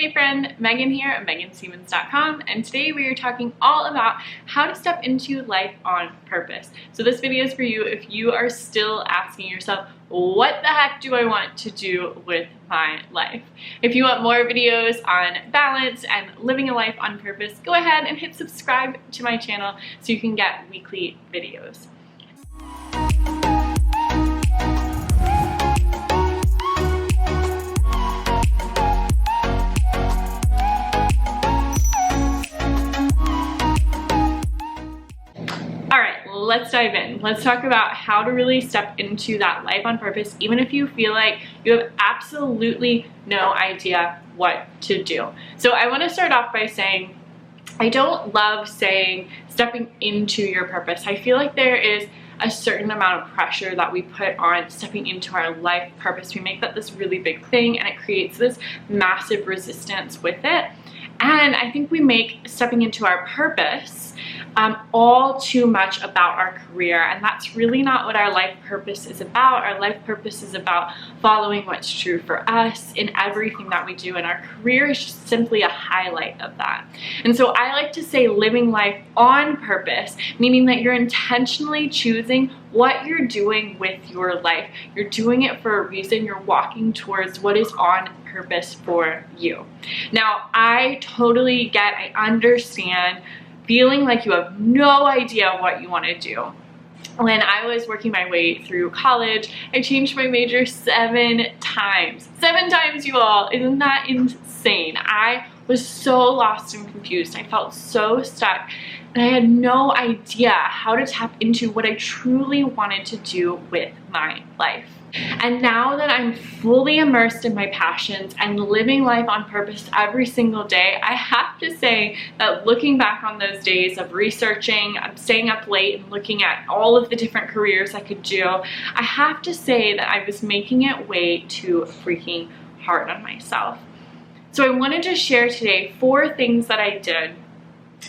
Hey friend, Megan here at meganstevens.com, and today we are talking all about how to step into life on purpose. So this video is for you if you are still asking yourself, what the heck do I want to do with my life? If you want more videos on balance and living a life on purpose, go ahead and hit subscribe to my channel so you can get weekly videos. Let's dive in. Let's talk about how to really step into that life on purpose, even if you feel like you have absolutely no idea what to do. So I want to start off by saying, I don't love saying stepping into your purpose. I feel like there is a certain amount of pressure that we put on stepping into our life purpose. We make that this really big thing, and it creates this massive resistance with it. And I think we make stepping into our purpose all too much about our career, and that's really not what our life purpose is about. Our life purpose is about following what's true for us in everything that we do, and our career is just simply a highlight of that. And so I like to say living life on purpose, meaning that you're intentionally choosing what you're doing with your life. You're doing it for a reason. You're walking towards what is on purpose for you. Now, I totally understand feeling like you have no idea what you want to do. When I was working my way through college, I changed my major 7 times. 7 times, you all. Isn't that insane? I was so lost and confused. I felt so stuck, and I had no idea how to tap into what I truly wanted to do with my life. And now that I'm fully immersed in my passions and living life on purpose every single day, I have to say that looking back on those days of researching, staying up late and looking at all of the different careers I could do, I have to say that I was making it way too freaking hard on myself. So I wanted to share today 4 things that I did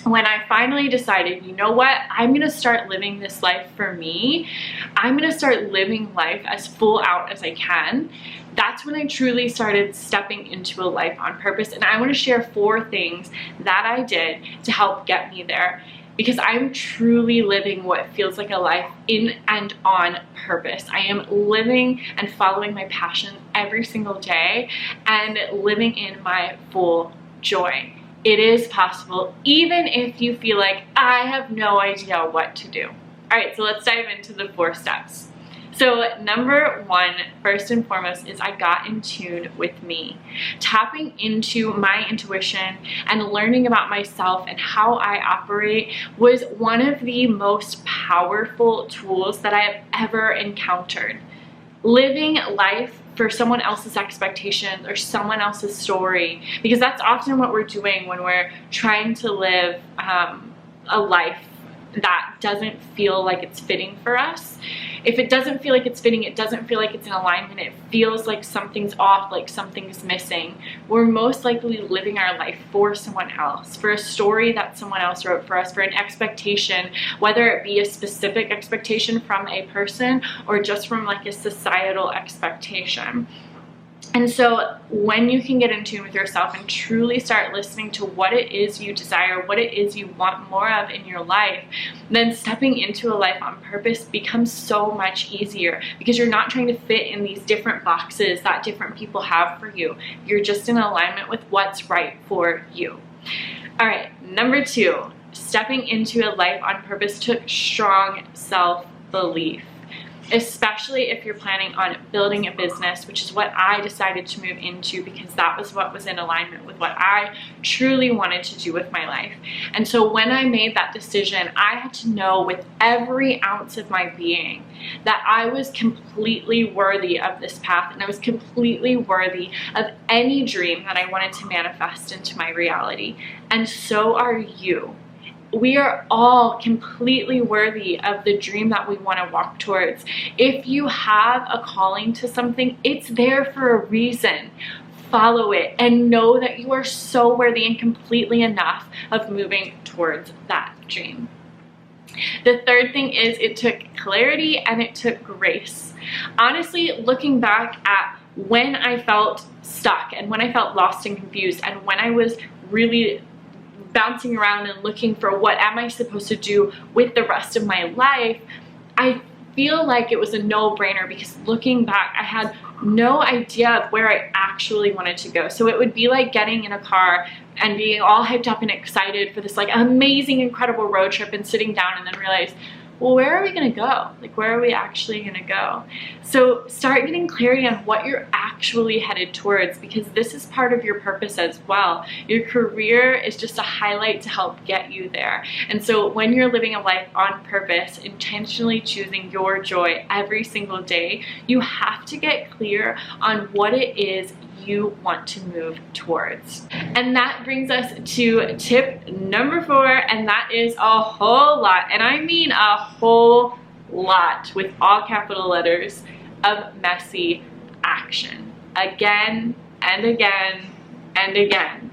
when I finally decided, you know what, I'm gonna start living this life for me. I'm gonna start living life as full out as I can. That's when I truly started stepping into a life on purpose. And I wanna share 4 things that I did to help get me there, because I'm truly living what feels like a life in and on purpose. I am living and following my passion every single day and living in my full joy. It is possible, even if you feel like I have no idea what to do. All right, so let's dive into the 4 steps. So number 1, first and foremost, is I got in tune with me. Tapping into my intuition and learning about myself and how I operate was one of the most powerful tools that I have ever encountered. Living life for someone else's expectations or someone else's story, because that's often what we're doing when we're trying to live a life that doesn't feel like it's fitting for us. If it doesn't feel like it's fitting, it doesn't feel like it's in alignment, it feels like something's off, like something's missing, we're most likely living our life for someone else, for a story that someone else wrote for us, for an expectation, whether it be a specific expectation from a person or just from like a societal expectation. And so when you can get in tune with yourself and truly start listening to what it is you desire, what it is you want more of in your life, then stepping into a life on purpose becomes so much easier, because you're not trying to fit in these different boxes that different people have for you. You're just in alignment with what's right for you. All right, number 2, stepping into a life on purpose took strong self-belief. Especially if you're planning on building a business, which is what I decided to move into, because that was what was in alignment with what I truly wanted to do with my life. And so when I made that decision, I had to know with every ounce of my being that I was completely worthy of this path, and I was completely worthy of any dream that I wanted to manifest into my reality. And so are you. We are all completely worthy of the dream that we want to walk towards. If you have a calling to something, it's there for a reason. Follow it and know that you are so worthy and completely enough of moving towards that dream. The third thing is it took clarity and it took grace. Honestly, looking back at when I felt stuck and when I felt lost and confused and when I was really bouncing around and looking for what am I supposed to do with the rest of my life, I feel like it was a no-brainer because looking back, I had no idea of where I actually wanted to go. So it would be like getting in a car and being all hyped up and excited for this like amazing, incredible road trip and sitting down and then realize, well, where are we gonna go? Like, where are we actually gonna go? So start getting clarity on what you're actually headed towards, because this is part of your purpose as well. Your career is just a highlight to help get you there. And so when you're living a life on purpose, intentionally choosing your joy every single day, you have to get clear on what it is you want to move towards. And that brings us to tip number 4, and that is a whole lot, and I mean a whole lot with all capital letters, of messy action. Again and again and again.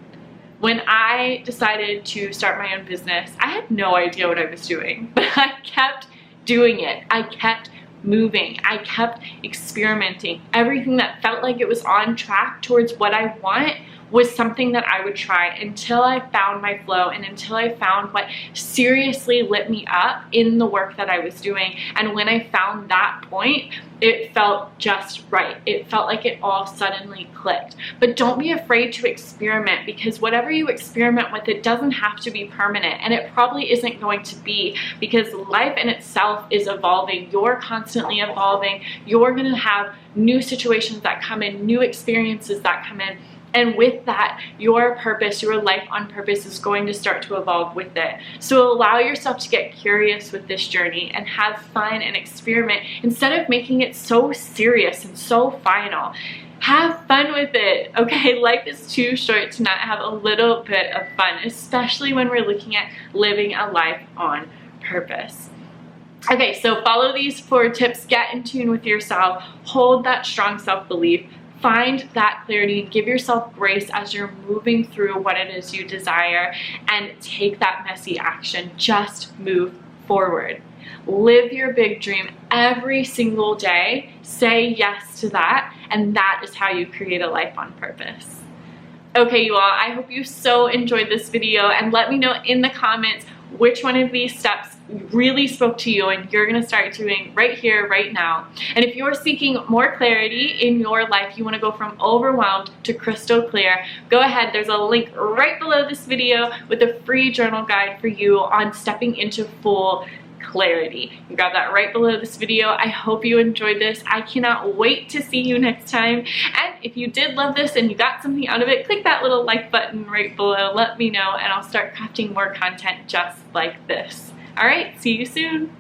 When I decided to start my own business, I had no idea what I was doing, but I kept doing it. I kept moving. I kept experimenting. Everything that felt like it was on track towards what I want was something that I would try until I found my flow and until I found what seriously lit me up in the work that I was doing. And when I found that point, it felt just right. It felt like it all suddenly clicked. But don't be afraid to experiment, because whatever you experiment with, it doesn't have to be permanent, and it probably isn't going to be, because life in itself is evolving. You're constantly evolving. You're gonna have new situations that come in, new experiences that come in. And with that, your purpose, your life on purpose is going to start to evolve with it. So allow yourself to get curious with this journey and have fun and experiment instead of making it so serious and so final. Have fun with it, okay? Life is too short to not have a little bit of fun, especially when we're looking at living a life on purpose. Okay, so follow these 4 tips, get in tune with yourself, hold that strong self-belief, find that clarity, and give yourself grace as you're moving through what it is you desire, and take that messy action. Just move forward. Live your big dream every single day. Say yes to that, and that is how you create a life on purpose. Okay, you all, I hope you so enjoyed this video, and let me know in the comments which one of these steps really spoke to you and you're gonna start doing right here, right now. And if you're seeking more clarity in your life, you wanna go from overwhelmed to crystal clear, go ahead, there's a link right below this video with a free journal guide for you on stepping into full clarity. You got that right below this video. I hope you enjoyed this. I cannot wait to see you next time. And if you did love this and you got something out of it, click that little like button right below. Let me know and I'll start crafting more content just like this. All right, see you soon.